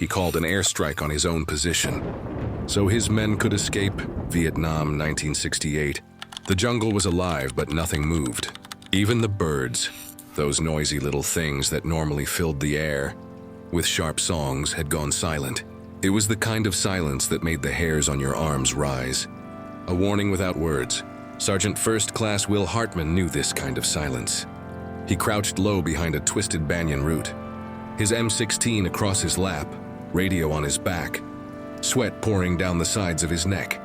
He called an airstrike on his own position, so his men could escape. Vietnam, 1968. The jungle was alive, but nothing moved. Even the birds, those noisy little things that normally filled the air with sharp songs, had gone silent. It was the kind of silence that made the hairs on your arms rise. A warning without words. Sergeant First Class Will Hartman knew this kind of silence. He crouched low behind a twisted banyan root, his M16 across his lap, radio on his back, sweat pouring down the sides of his neck.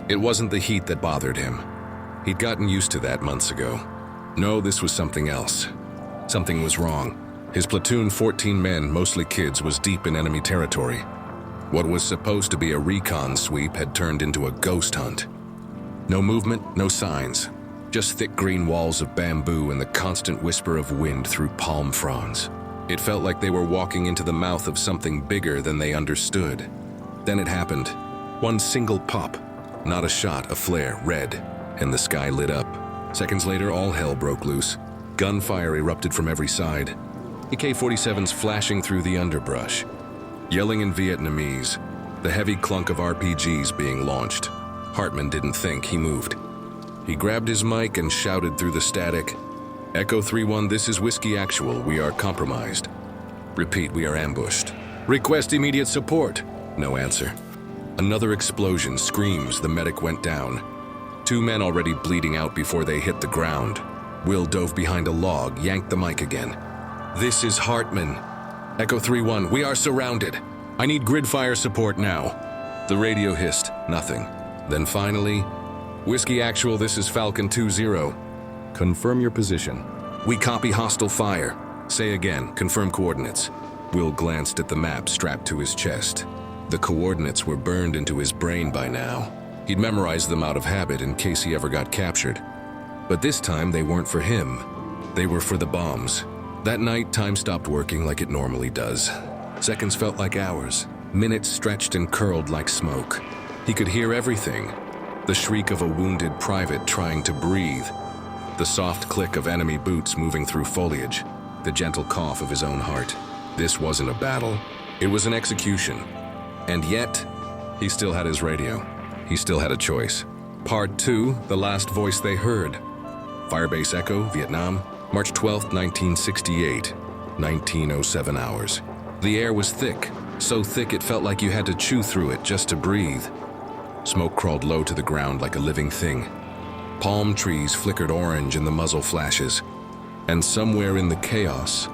It wasn't the heat that bothered him. He'd gotten used to that months ago. No, this was something else. Something was wrong. His platoon, 14 men, mostly kids, was deep in enemy territory. What was supposed to be a recon sweep had turned into a ghost hunt. No movement, no signs. Just thick green walls of bamboo and the constant whisper of wind through palm fronds. It felt like they were walking into the mouth of something bigger than they understood. Then it happened. One single pop. Not a shot, a flare, red, and the sky lit up. Seconds later, all hell broke loose. Gunfire erupted from every side. AK-47s flashing through the underbrush. Yelling in Vietnamese, the heavy clunk of RPGs being launched. Hartman didn't think, he moved. He grabbed his mic and shouted through the static, "Echo 3-1, this is Whiskey Actual, we are compromised. Repeat, we are ambushed. Request immediate support." No answer. Another explosion, screams, the medic went down. 2 men already bleeding out before they hit the ground. Will dove behind a log, yanked the mic again. "This is Hartman. Echo 3-1, we are surrounded. I need grid fire support now." The radio hissed, nothing. Then finally, "Whiskey Actual, this is Falcon 2-0. Confirm your position." "We copy hostile fire." "Say again, confirm coordinates." Will glanced at the map strapped to his chest. The coordinates were burned into his brain by now. He'd memorized them out of habit in case he ever got captured. But this time they weren't for him. They were for the bombs. That night, time stopped working like it normally does. Seconds felt like hours. Minutes stretched and curled like smoke. He could hear everything. The shriek of a wounded private trying to breathe. The soft click of enemy boots moving through foliage. The gentle cough of his own heart. This wasn't a battle. It was an execution. And yet, he still had his radio. He still had a choice. Part 2, the last voice they heard. Firebase Echo, Vietnam, March 12, 1968, 1907 hours. The air was thick, so thick it felt like you had to chew through it just to breathe. Smoke crawled low to the ground like a living thing. Palm trees flickered orange in the muzzle flashes. And somewhere in the chaos,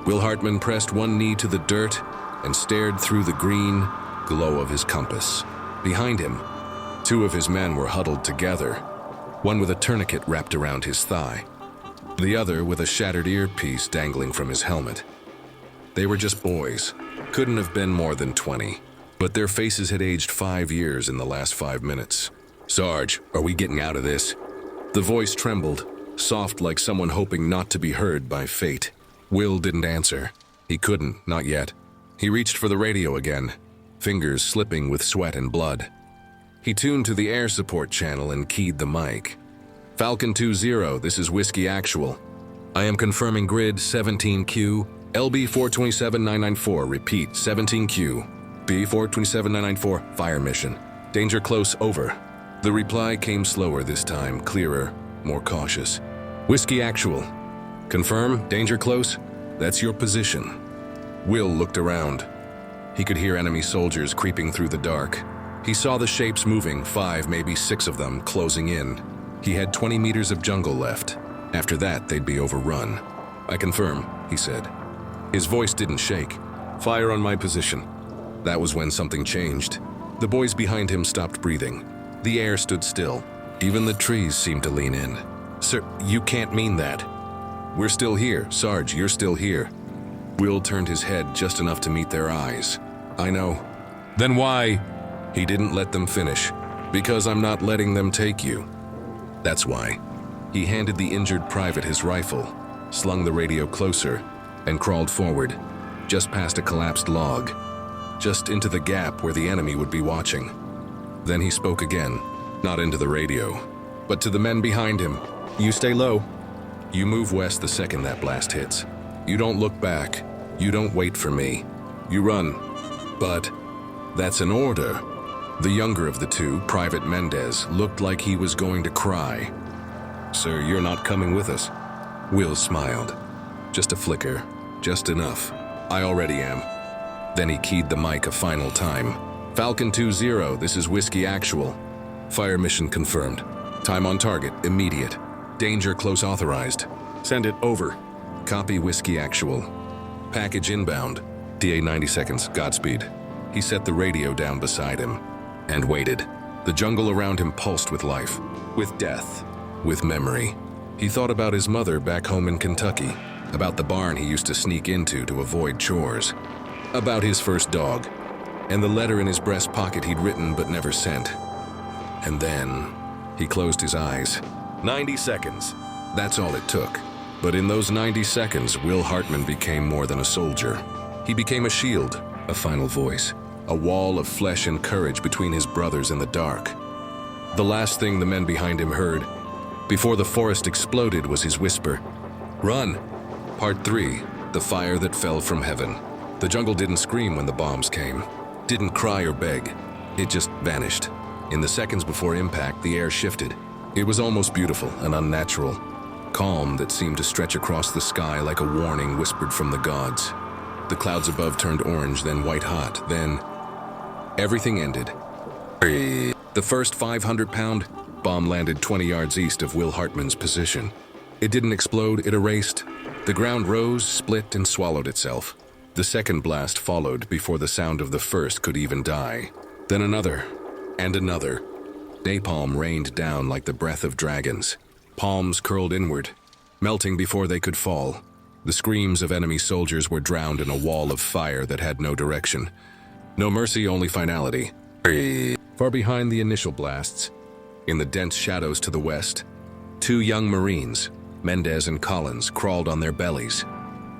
Will Hartman pressed one knee to the dirt and stared through the green glow of his compass. Behind him, 2 of his men were huddled together, one with a tourniquet wrapped around his thigh, the other with a shattered earpiece dangling from his helmet. They were just boys, couldn't have been more than 20, but their faces had aged 5 years in the last 5 minutes. "Sarge, are we getting out of this?" The voice trembled, soft like someone hoping not to be heard by fate. Will didn't answer. He couldn't, not yet. He reached for the radio again, fingers slipping with sweat and blood. He tuned to the air support channel and keyed the mic. "Falcon 2-0, this is Whiskey Actual. I am confirming grid 17Q, LB 427994, repeat 17Q, B 427994, fire mission. Danger close, over." The reply came slower this time, clearer, more cautious. "Whiskey Actual. Confirm, danger close? That's your position." Will looked around. He could hear enemy soldiers creeping through the dark. He saw the shapes moving, 5, maybe 6 of them, closing in. He had 20 meters of jungle left. After that, they'd be overrun. "I confirm," he said. His voice didn't shake. "Fire on my position." That was when something changed. The boys behind him stopped breathing. The air stood still. Even the trees seemed to lean in. "Sir, you can't mean that." "We're still here. Sarge, you're still here." Will turned his head just enough to meet their eyes. "I know." "Then why?" He didn't let them finish. "Because I'm not letting them take you. That's why." He handed the injured private his rifle, slung the radio closer, and crawled forward, just past a collapsed log, just into the gap where the enemy would be watching. Then he spoke again, not into the radio, but to the men behind him. "You stay low. You move west the second that blast hits. You don't look back. You don't wait for me. You run. But that's an order. The younger of the two, Private Mendez, looked like he was going to cry. "Sir, you're not coming with us." Will smiled. "Just a flicker, just enough. I already am." Then he keyed the mic a final time. "Falcon 2-0, this is Whiskey Actual. Fire mission confirmed. Time on target, immediate. Danger close authorized. Send it over." "Copy, Whiskey Actual. Package inbound. DA 90 seconds, Godspeed." He set the radio down beside him and waited. The jungle around him pulsed with life, with death, with memory. He thought about his mother back home in Kentucky, about the barn he used to sneak into to avoid chores, about his first dog, and the letter in his breast pocket he'd written but never sent. And then he closed his eyes. 90 seconds. That's all it took. But in those 90 seconds, Will Hartman became more than a soldier. He became a shield, a final voice, a wall of flesh and courage between his brothers in the dark. The last thing the men behind him heard, before the forest exploded, was his whisper, "Run!" Part 3, the fire that fell from heaven. The jungle didn't scream when the bombs came, didn't cry or beg. It just vanished. In the seconds before impact, the air shifted. It was almost beautiful and unnatural. Calm that seemed to stretch across the sky like a warning whispered from the gods. The clouds above turned orange, then white hot, then everything ended. The first 500-pound bomb landed 20 yards east of Will Hartman's position. It didn't explode, it erased. The ground rose, split, and swallowed itself. The second blast followed before the sound of the first could even die. Then another, and another. Napalm rained down like the breath of dragons. Palms curled inward, melting before they could fall. The screams of enemy soldiers were drowned in a wall of fire that had no direction. No mercy, only finality. Far behind the initial blasts, in the dense shadows to the west, two young Marines, Mendez and Collins, crawled on their bellies.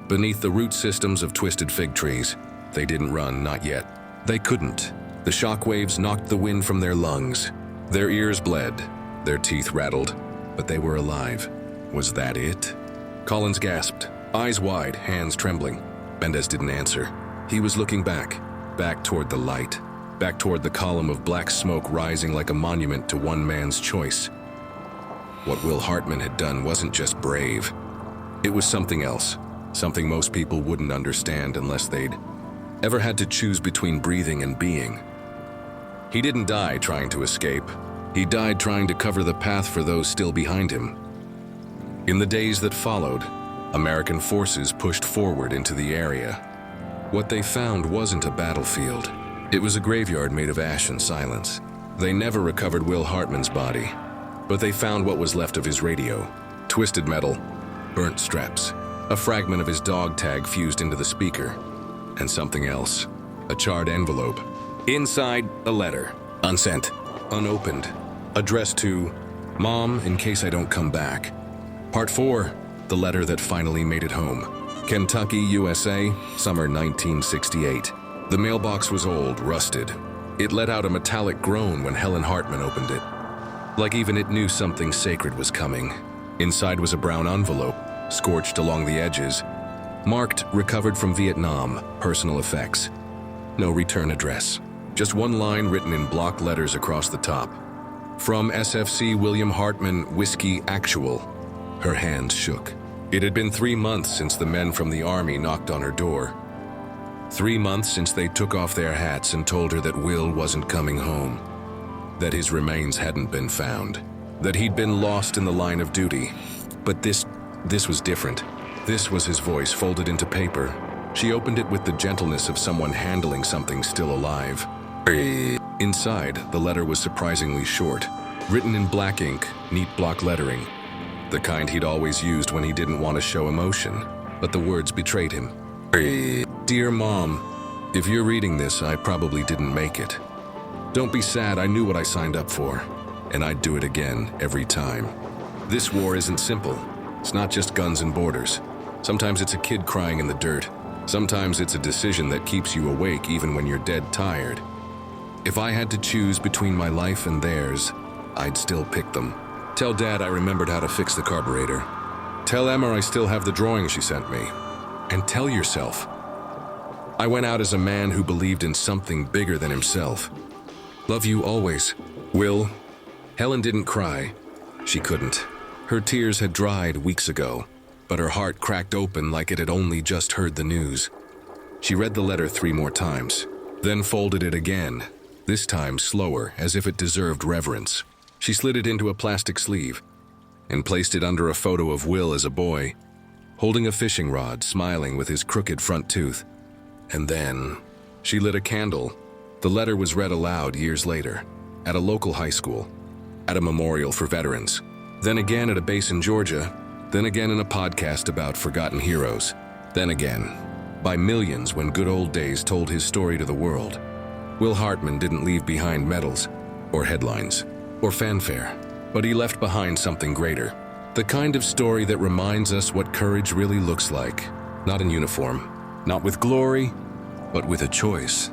Beneath the root systems of twisted fig trees, they didn't run, not yet. They couldn't. The shock waves knocked the wind from their lungs. Their ears bled, their teeth rattled, but they were alive. Was that it? Collins gasped, eyes wide, hands trembling. Mendez didn't answer. He was looking back toward the light, back toward the column of black smoke rising like a monument to one man's choice. What Will Hartman had done wasn't just brave. It was something else, something most people wouldn't understand unless they'd ever had to choose between breathing and being. He didn't die trying to escape. He died trying to cover the path for those still behind him. In the days that followed, American forces pushed forward into the area. What they found wasn't a battlefield. It was a graveyard made of ash and silence. They never recovered Will Hartman's body, but they found what was left of his radio. Twisted metal, burnt straps, a fragment of his dog tag fused into the speaker, and something else, a charred envelope. Inside, a letter, unsent, unopened, addressed to Mom, in case I don't come back. Part 4, the letter that finally made it home. Kentucky, USA, summer 1968. The mailbox was old, rusted. It let out a metallic groan when Helen Hartman opened it. Like even it knew something sacred was coming. Inside was a brown envelope, scorched along the edges, marked recovered from Vietnam, personal effects. No return address. Just one line written in block letters across the top. From SFC William Hartman, Whiskey Actual. Her hands shook. It had been 3 months since the men from the army knocked on her door. 3 months since they took off their hats and told her that Will wasn't coming home, that his remains hadn't been found, that he'd been lost in the line of duty. But this was different. This was his voice folded into paper. She opened it with the gentleness of someone handling something still alive. Inside, the letter was surprisingly short, written in black ink, neat block lettering, the kind he'd always used when he didn't want to show emotion, but the words betrayed him. Dear Mom, if you're reading this, I probably didn't make it. Don't be sad, I knew what I signed up for, and I'd do it again every time. This war isn't simple. It's not just guns and borders. Sometimes it's a kid crying in the dirt. Sometimes it's a decision that keeps you awake even when you're dead tired. If I had to choose between my life and theirs, I'd still pick them. Tell Dad I remembered how to fix the carburetor. Tell Emma I still have the drawing she sent me. And tell yourself, I went out as a man who believed in something bigger than himself. Love you always, Will. Helen didn't cry. She couldn't. Her tears had dried weeks ago, but her heart cracked open like it had only just heard the news. She read the letter 3 more times, then folded it again, this time slower, as if it deserved reverence. She slid it into a plastic sleeve and placed it under a photo of Will as a boy, holding a fishing rod, smiling with his crooked front tooth. And then she lit a candle. The letter was read aloud years later, at a local high school, at a memorial for veterans, then again at a base in Georgia, then again in a podcast about forgotten heroes, then again by millions when Good Old Days told his story to the world. Will Hartman didn't leave behind medals, or headlines, or fanfare, but he left behind something greater. The kind of story that reminds us what courage really looks like. Not in uniform, not with glory, but with a choice.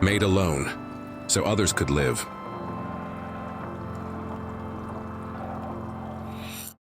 Made alone, so others could live.